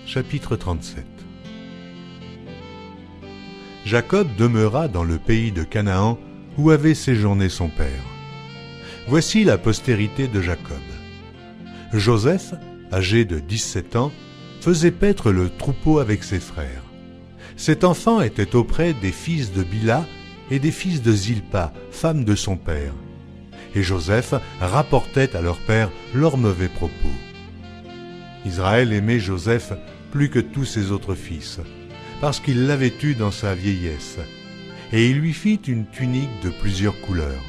Chapitre 37. Jacob demeura dans le pays de Canaan où avait séjourné son père. Voici la postérité de Jacob. Joseph, âgé de 17 ans, faisait paître le troupeau avec ses frères. Cet enfant était auprès des fils de Bila et des fils de Zilpa, femme de son père. Et Joseph rapportait à leur père leurs mauvais propos. Israël aimait Joseph plus que tous ses autres fils, parce qu'il l'avait eu dans sa vieillesse, et il lui fit une tunique de plusieurs couleurs.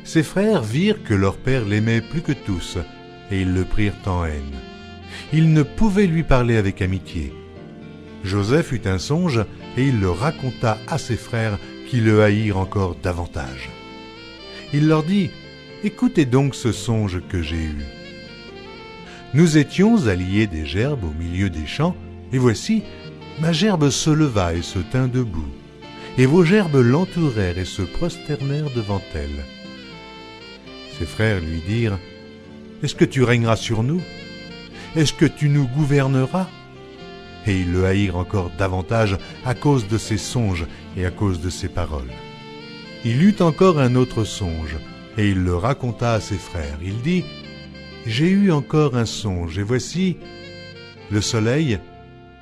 Ses frères virent que leur père l'aimait plus que tous, et ils le prirent en haine. Ils ne pouvaient lui parler avec amitié. Joseph eut un songe, et il le raconta à ses frères qui le haïrent encore davantage. Il leur dit : « Écoutez donc ce songe que j'ai eu. Nous étions à lier des gerbes au milieu des champs, et voici, ma gerbe se leva et se tint debout, et vos gerbes l'entourèrent et se prosternèrent devant elle. » Ses frères lui dirent : « Est-ce que tu régneras sur nous ? Est-ce que tu nous gouverneras ?» Et ils le haïrent encore davantage à cause de ses songes et à cause de ses paroles. Il eut encore un autre songe, et il le raconta à ses frères. Il dit : « J'ai eu encore un songe, et voici, le soleil,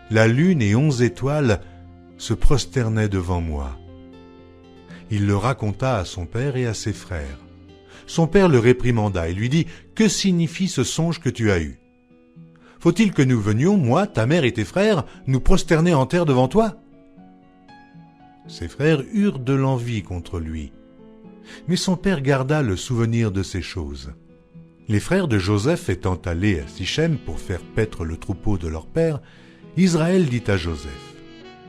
la lune et 11 étoiles se prosternaient devant moi. » Il le raconta à son père et à ses frères. Son père le réprimanda et lui dit : « Que signifie ce songe que tu as eu ? Faut-il que nous venions, moi, ta mère et tes frères, nous prosterner en terre devant toi ?» Ses frères eurent de l'envie contre lui. Mais son père garda le souvenir de ces choses. Les frères de Joseph étant allés à Sichem pour faire paître le troupeau de leur père, Israël dit à Joseph :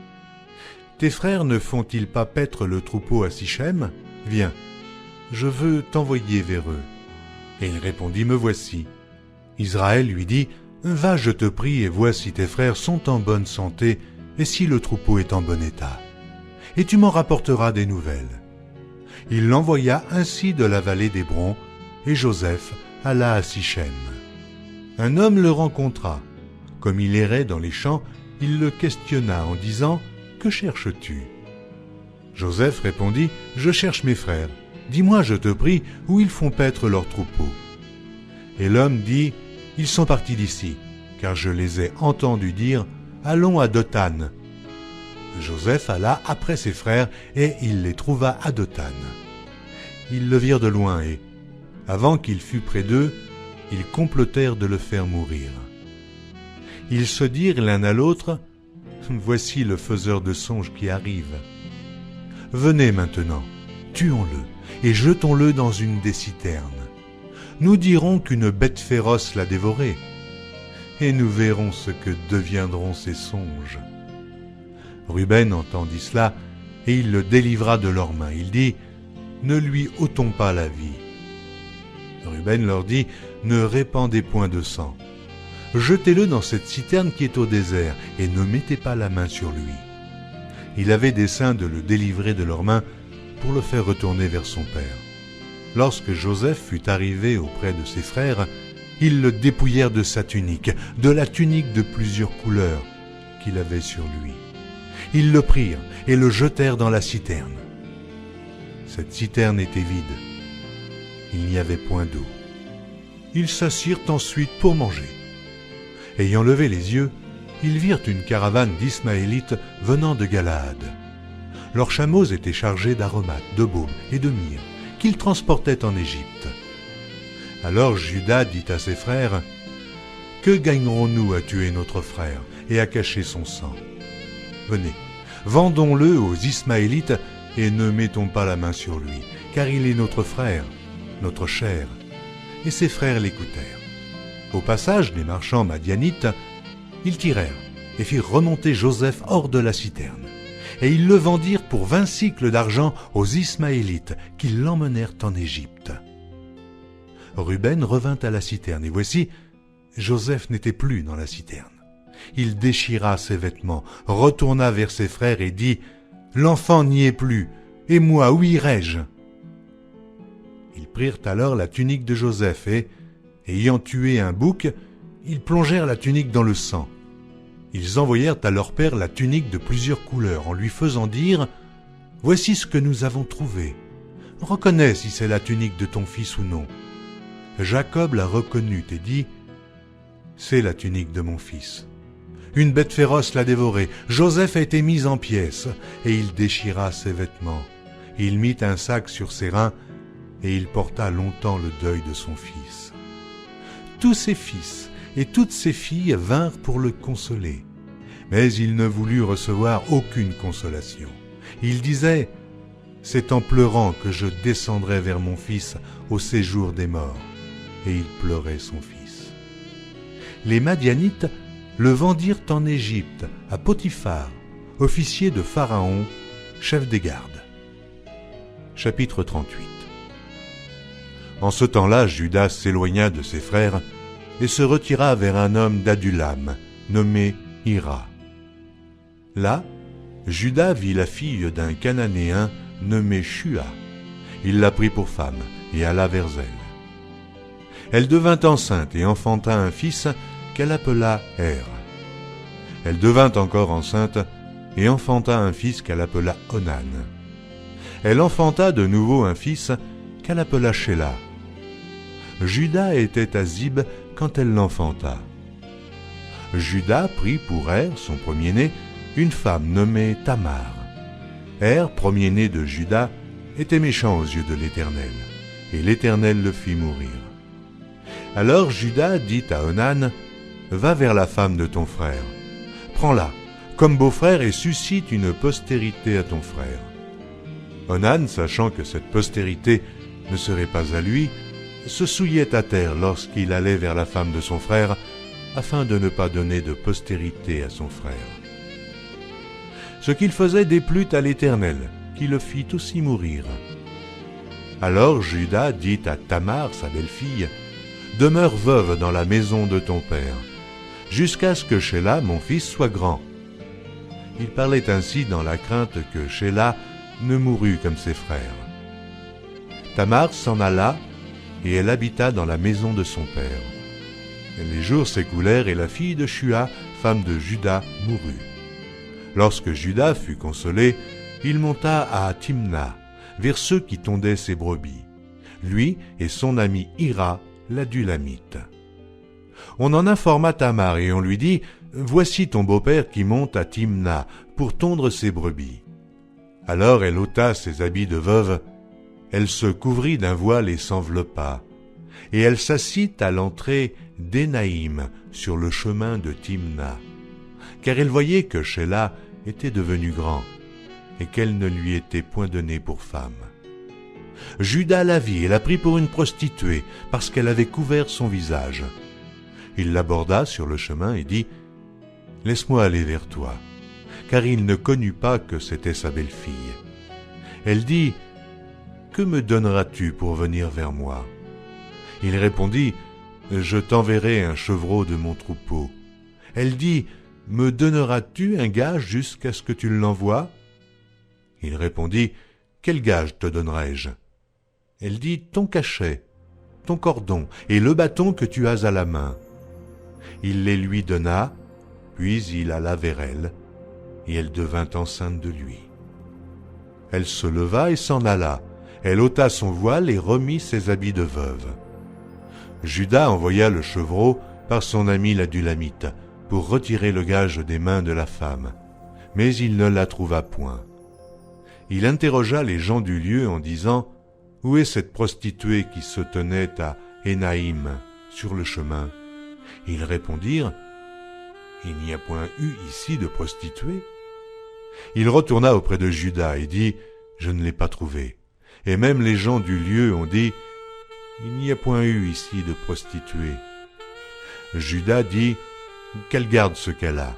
« Tes frères ne font-ils pas paître le troupeau à Sichem ? Viens, je veux t'envoyer vers eux. » Et il répondit : « Me voici. » Israël lui dit : « Va, je te prie, et vois si tes frères sont en bonne santé, et si le troupeau est en bon état. Et tu m'en rapporteras des nouvelles. » Il l'envoya ainsi de la vallée d'Hébron, et Joseph alla à Sichem. Un homme le rencontra. Comme il errait dans les champs, il le questionna en disant : « Que cherches-tu ? » Joseph répondit : « Je cherche mes frères. Dis-moi, je te prie, où ils font paître leur troupeau. » Et l'homme dit : « Ils sont partis d'ici, car je les ai entendus dire : Allons à Dothan. » Joseph alla après ses frères, et il les trouva à Dothan. Ils le virent de loin, et, avant qu'il fût près d'eux, ils complotèrent de le faire mourir. Ils se dirent l'un à l'autre : « Voici le faiseur de songes qui arrive. Venez maintenant, tuons-le, et jetons-le dans une des citernes. Nous dirons qu'une bête féroce l'a dévoré, et nous verrons ce que deviendront ses songes. » Ruben entendit cela, et il le délivra de leurs mains. Il dit : « Ne lui ôtons pas la vie. » Ruben leur dit : « Ne répandez point de sang. Jetez-le dans cette citerne qui est au désert, et ne mettez pas la main sur lui. » Il avait dessein de le délivrer de leurs mains pour le faire retourner vers son père. Lorsque Joseph fut arrivé auprès de ses frères, ils le dépouillèrent de sa tunique, de la tunique de plusieurs couleurs qu'il avait sur lui. Ils le prirent et le jetèrent dans la citerne. Cette citerne était vide. Il n'y avait point d'eau. Ils s'assirent ensuite pour manger. Ayant levé les yeux, ils virent une caravane d'Ismaélites venant de Galaad. Leurs chameaux étaient chargés d'aromates, de baume et de myrrhe, qu'ils transportaient en Égypte. Alors Juda dit à ses frères : « Que gagnerons-nous à tuer notre frère et à cacher son sang ? Venez, vendons-le aux Ismaélites et ne mettons pas la main sur lui, car il est notre frère, notre chair. » Et ses frères l'écoutèrent. Au passage des marchands madianites, ils tirèrent et firent remonter Joseph hors de la citerne. Et ils le vendirent pour 20 cycles d'argent aux Ismaélites, qui l'emmenèrent en Égypte. Ruben revint à la citerne, et voici, Joseph n'était plus dans la citerne. Il déchira ses vêtements, retourna vers ses frères et dit : « L'enfant n'y est plus, et moi, où irai-je » Ils prirent alors la tunique de Joseph et, ayant tué un bouc, ils plongèrent la tunique dans le sang. Ils envoyèrent à leur père la tunique de plusieurs couleurs en lui faisant dire « Voici ce que nous avons trouvé. Reconnais si c'est la tunique de ton fils ou non. » Jacob la reconnut et dit « C'est la tunique de mon fils. » Une bête féroce l'a dévoré. Joseph a été mis en pièces et il déchira ses vêtements. Il mit un sac sur ses reins et il porta longtemps le deuil de son fils. Tous ses fils et toutes ses filles vinrent pour le consoler, mais il ne voulut recevoir aucune consolation. Il disait « C'est en pleurant que je descendrai vers mon fils au séjour des morts. » Et il pleurait son fils. Les Madianites le vendirent en Égypte à Potiphar, officier de Pharaon, chef des gardes. Chapitre 38. En ce temps-là, Juda s'éloigna de ses frères et se retira vers un homme d'Adulam, nommé Hira. Là, Juda vit la fille d'un Cananéen nommé Shua. Il la prit pour femme et alla vers elle. Elle devint enceinte et enfanta un fils qu'elle appela Er. Elle devint encore enceinte et enfanta un fils qu'elle appela Onan. Elle enfanta de nouveau un fils qu'elle appela Shéla. Juda était à Zib quand elle l'enfanta. Juda prit pour Er, son premier-né, une femme nommée Tamar. Er, premier-né de Juda, était méchant aux yeux de l'Éternel, et l'Éternel le fit mourir. Alors Juda dit à Onan, « Va vers la femme de ton frère. Prends-la comme beau-frère et suscite une postérité à ton frère. » Onan, sachant que cette postérité ne serait pas à lui, se souillait à terre lorsqu'il allait vers la femme de son frère, afin de ne pas donner de postérité à son frère. Ce qu'il faisait déplut à l'Éternel, qui le fit aussi mourir. Alors Juda dit à Tamar, sa belle-fille, « Demeure veuve dans la maison de ton père, jusqu'à ce que Shéla, mon fils, soit grand. » Il parlait ainsi dans la crainte que Shéla ne mourût comme ses frères. Tamar s'en alla, et elle habita dans la maison de son père. Les jours s'écoulèrent, et la fille de Shua, femme de Juda, mourut. Lorsque Juda fut consolé, il monta à Timna, vers ceux qui tondaient ses brebis, lui et son ami Hira, l'Adulamite. On en informa Tamar et on lui dit « Voici ton beau-père qui monte à Timna pour tondre ses brebis. » Alors elle ôta ses habits de veuve, elle se couvrit d'un voile et s'enveloppa, et elle s'assit à l'entrée d'Énaïm sur le chemin de Timna, car elle voyait que Shéla était devenu grand, et qu'elle ne lui était point donnée pour femme. Juda la vit et la prit pour une prostituée, parce qu'elle avait couvert son visage. Il l'aborda sur le chemin et dit « Laisse-moi aller vers toi », car il ne connut pas que c'était sa belle-fille. Elle dit « Que me donneras-tu pour venir vers moi ?» Il répondit « Je t'enverrai un chevreau de mon troupeau. » Elle dit « Me donneras-tu un gage jusqu'à ce que tu l'envoies ?» Il répondit « Quel gage te donnerai-je » Elle dit « Ton cachet, ton cordon et le bâton que tu as à la main. » Il les lui donna, puis il alla vers elle, et elle devint enceinte de lui. Elle se leva et s'en alla. Elle ôta son voile et remit ses habits de veuve. Juda envoya le chevreau par son ami l'Adulamite pour retirer le gage des mains de la femme, mais il ne la trouva point. Il interrogea les gens du lieu en disant « Où est cette prostituée qui se tenait à Énaïm sur le chemin ?» Ils répondirent « Il n'y a point eu ici de prostituée. » Il retourna auprès de Juda et dit « Je ne l'ai pas trouvée. » Et même les gens du lieu ont dit « Il n'y a point eu ici de prostituée. » Juda dit « Qu'elle garde ce qu'elle a.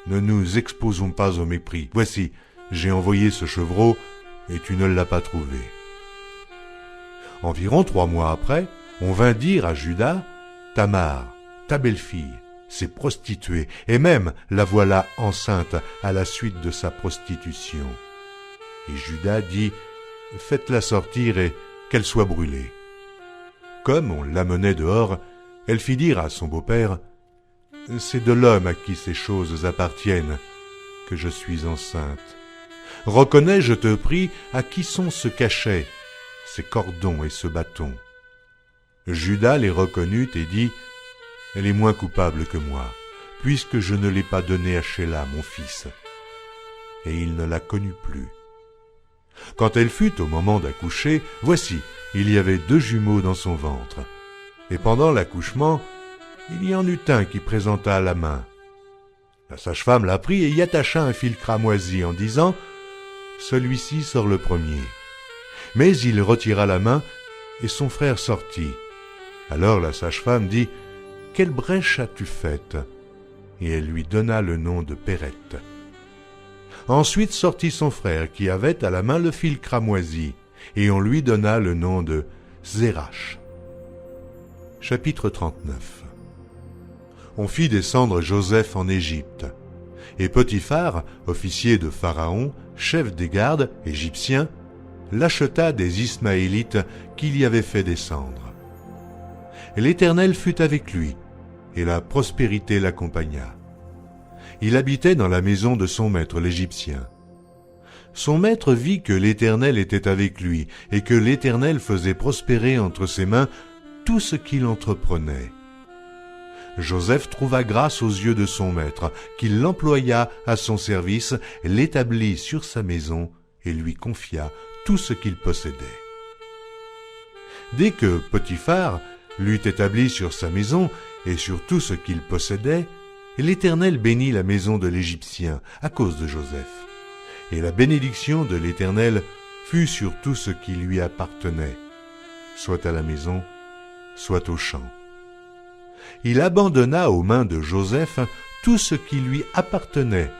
Ne nous exposons pas au mépris. Voici, j'ai envoyé ce chevreau et tu ne l'as pas trouvé. » Environ 3 mois après, on vint dire à Juda « Tamar, ta belle-fille, s'est prostituée, et même la voilà enceinte à la suite de sa prostitution. » Et Juda dit « Faites-la sortir et qu'elle soit brûlée. » Comme on l'amenait dehors, elle fit dire à son beau-père « c'est de l'homme à qui ces choses appartiennent que je suis enceinte. Reconnais, je te prie, à qui sont ce cachet, ces cordons et ce bâton. » Judas les reconnut et dit, « Elle est moins coupable que moi, puisque je ne l'ai pas donnée à Shéla, mon fils. » Et il ne la connut plus. Quand elle fut au moment d'accoucher, voici, il y avait 2 jumeaux dans son ventre. Et pendant l'accouchement, il y en eut un qui présenta la main. La sage-femme la prit et y attacha un fil cramoisi en disant, « Celui-ci sort le premier. » Mais il retira la main et son frère sortit. Alors la sage-femme dit, « Quelle brèche as-tu faite ?» Et elle lui donna le nom de Pérette. Ensuite sortit son frère qui avait à la main le fil cramoisi, et on lui donna le nom de Zérach. Chapitre 39. On fit descendre Joseph en Égypte, et Potiphar, officier de Pharaon, chef des gardes égyptiens, l'acheta des Ismaélites qu'il y avait fait descendre. L'Éternel fut avec lui, et la prospérité l'accompagna. Il habitait dans la maison de son maître l'Égyptien. Son maître vit que l'Éternel était avec lui, et que l'Éternel faisait prospérer entre ses mains tout ce qu'il entreprenait. Joseph trouva grâce aux yeux de son maître, qui l'employa à son service, l'établit sur sa maison et lui confia tout ce qu'il possédait. Dès que Potiphar l'eut établi sur sa maison et sur tout ce qu'il possédait, l'Éternel bénit la maison de l'Égyptien à cause de Joseph. Et la bénédiction de l'Éternel fut sur tout ce qui lui appartenait, soit à la maison, soit au champ. Il abandonna aux mains de Joseph tout ce qui lui appartenait,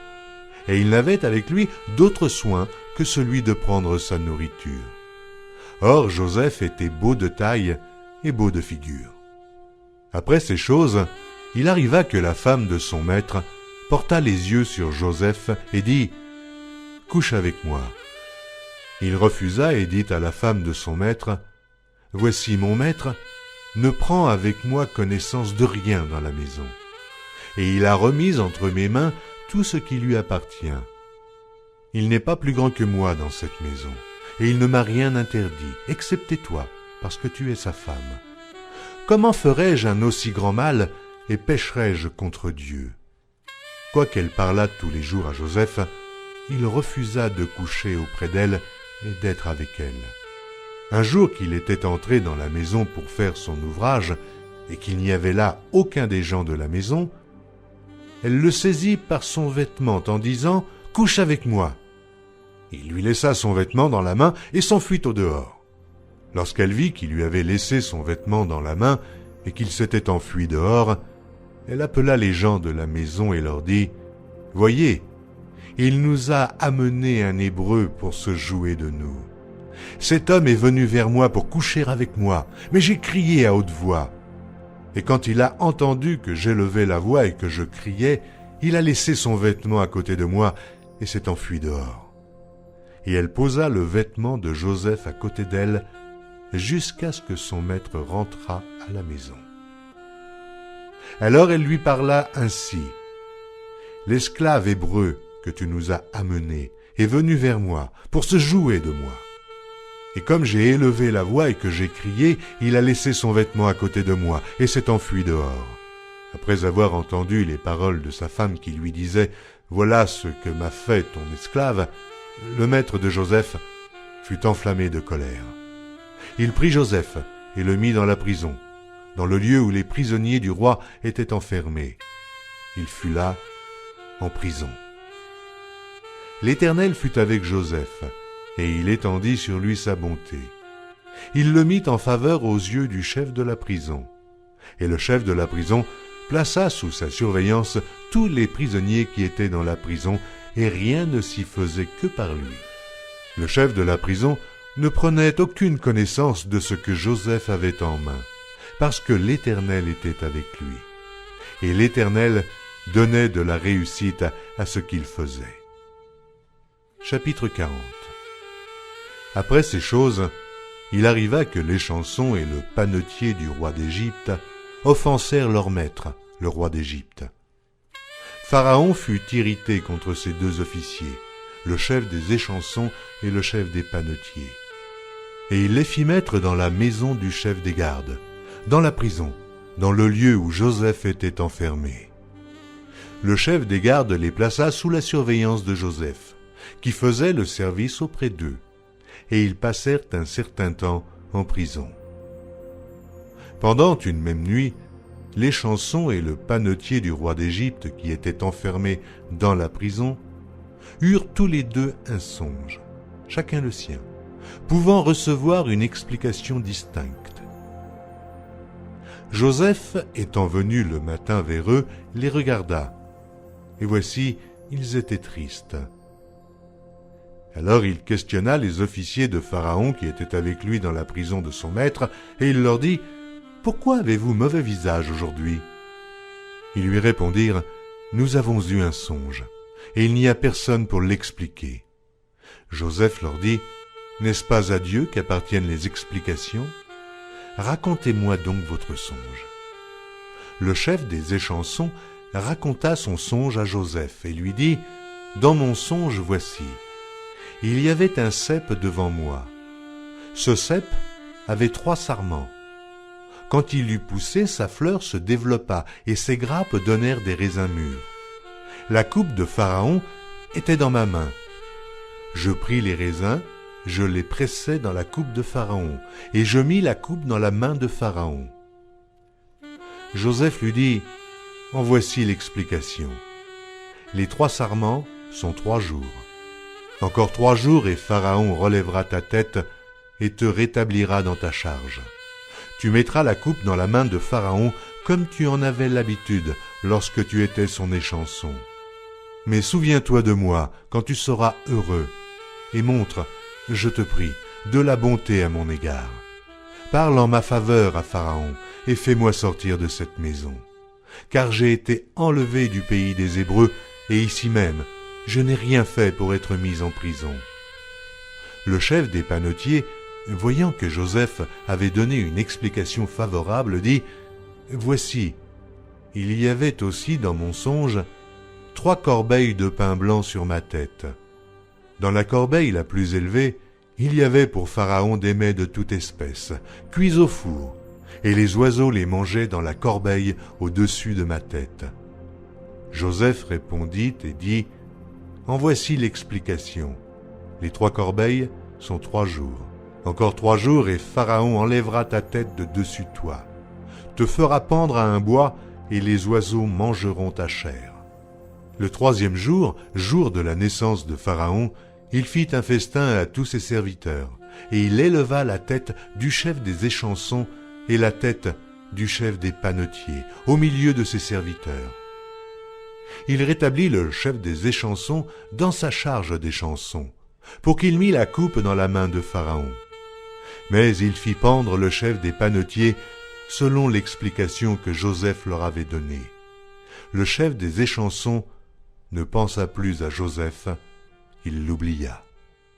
et il n'avait avec lui d'autre soin que celui de prendre sa nourriture. Or Joseph était beau de taille et beau de figure. Après ces choses, il arriva que la femme de son maître porta les yeux sur Joseph et dit, « Couche avec moi. » Il refusa et dit à la femme de son maître, « Voici mon maître, ne prends avec moi connaissance de rien dans la maison. » Et il a remis entre mes mains tout ce qui lui appartient. Il n'est pas plus grand que moi dans cette maison, et il ne m'a rien interdit, excepté toi, parce que tu es sa femme. Comment ferais-je un aussi grand mal et pécherais-je contre Dieu? Quoiqu'elle parlât tous les jours à Joseph, il refusa de coucher auprès d'elle et d'être avec elle. Un jour qu'il était entré dans la maison pour faire son ouvrage, et qu'il n'y avait là aucun des gens de la maison, elle le saisit par son vêtement en disant « Couche avec moi !» Il lui laissa son vêtement dans la main et s'enfuit au dehors. Lorsqu'elle vit qu'il lui avait laissé son vêtement dans la main et qu'il s'était enfui dehors, elle appela les gens de la maison et leur dit « Voyez, il nous a amené un Hébreu pour se jouer de nous. Cet homme est venu vers moi pour coucher avec moi, mais j'ai crié à haute voix. Et quand il a entendu que j'élevais la voix et que je criais, il a laissé son vêtement à côté de moi et s'est enfui dehors. » Et elle posa le vêtement de Joseph à côté d'elle jusqu'à ce que son maître rentrât à la maison. Alors elle lui parla ainsi. « L'esclave hébreu que tu nous as amené est venu vers moi pour se jouer de moi. Et comme j'ai élevé la voix et que j'ai crié, il a laissé son vêtement à côté de moi et s'est enfui dehors. » Après avoir entendu les paroles de sa femme qui lui disait « Voilà ce que m'a fait ton esclave », le maître de Joseph fut enflammé de colère. Il prit Joseph et le mit dans la prison, dans le lieu où les prisonniers du roi étaient enfermés. Il fut là, en prison. L'Éternel fut avec Joseph, et il étendit sur lui sa bonté. Il le mit en faveur aux yeux du chef de la prison. Et le chef de la prison plaça sous sa surveillance tous les prisonniers qui étaient dans la prison, et rien ne s'y faisait que par lui. Le chef de la prison ne prenait aucune connaissance de ce que Joseph avait en main, parce que l'Éternel était avec lui. Et l'Éternel donnait de la réussite à ce qu'il faisait. Chapitre 40. Après ces choses, il arriva que l'échanson et le panetier du roi d'Égypte offensèrent leur maître, le roi d'Égypte. Pharaon fut irrité contre ces deux officiers, le chef des échansons et le chef des panetiers. Et il les fit mettre dans la maison du chef des gardes, dans la prison, dans le lieu où Joseph était enfermé. Le chef des gardes les plaça sous la surveillance de Joseph, qui faisait le service auprès d'eux, et ils passèrent un certain temps en prison. Pendant une même nuit, l'échanson et le panetier du roi d'Égypte, qui étaient enfermés dans la prison, eurent tous les deux un songe, chacun le sien, pouvant recevoir une explication distincte. Joseph, étant venu le matin vers eux, les regarda, et voici, ils étaient tristes. Alors il questionna les officiers de Pharaon qui étaient avec lui dans la prison de son maître, et il leur dit « Pourquoi avez-vous mauvais visage aujourd'hui » Ils lui répondirent « Nous avons eu un songe, et il n'y a personne pour l'expliquer. » Joseph leur dit « N'est-ce pas à Dieu qu'appartiennent les explications ? Racontez-moi donc votre songe. » Le chef des échansons raconta son songe à Joseph et lui dit « Dans mon songe, voici, il y avait un cep devant moi. Ce cep avait 3 sarments. Quand il eut poussé, sa fleur se développa et ses grappes donnèrent des raisins mûrs. La coupe de Pharaon était dans ma main. Je pris les raisins, je les pressai dans la coupe de Pharaon, et je mis la coupe dans la main de Pharaon. » Joseph lui dit « En voici l'explication. Les 3 sarments sont 3 jours. Encore 3 jours et Pharaon relèvera ta tête et te rétablira dans ta charge. Tu mettras la coupe dans la main de Pharaon comme tu en avais l'habitude lorsque tu étais son échanson. Mais souviens-toi de moi quand tu seras heureux et montre, je te prie, de la bonté à mon égard. Parle en ma faveur à Pharaon et fais-moi sortir de cette maison. Car j'ai été enlevé du pays des Hébreux et ici même, je n'ai rien fait pour être mis en prison. » Le chef des panetiers, voyant que Joseph avait donné une explication favorable, dit « Voici, il y avait aussi dans mon songe 3 corbeilles de pain blanc sur ma tête. Dans la corbeille la plus élevée, il y avait pour Pharaon des mets de toute espèce, cuits au four, et les oiseaux les mangeaient dans la corbeille au-dessus de ma tête. » Joseph répondit et dit « En voici l'explication. Les 3 corbeilles sont 3 jours. Encore 3 jours et Pharaon enlèvera ta tête de dessus toi, te fera pendre à un bois et les oiseaux mangeront ta chair. » Le 3e jour, jour de la naissance de Pharaon, il fit un festin à tous ses serviteurs, et il éleva la tête du chef des échansons et la tête du chef des panetiers, au milieu de ses serviteurs. Il rétablit le chef des échansons dans sa charge d'échanson, pour qu'il mît la coupe dans la main de Pharaon. Mais il fit pendre le chef des panetiers selon l'explication que Joseph leur avait donnée. Le chef des échansons ne pensa plus à Joseph, il l'oublia.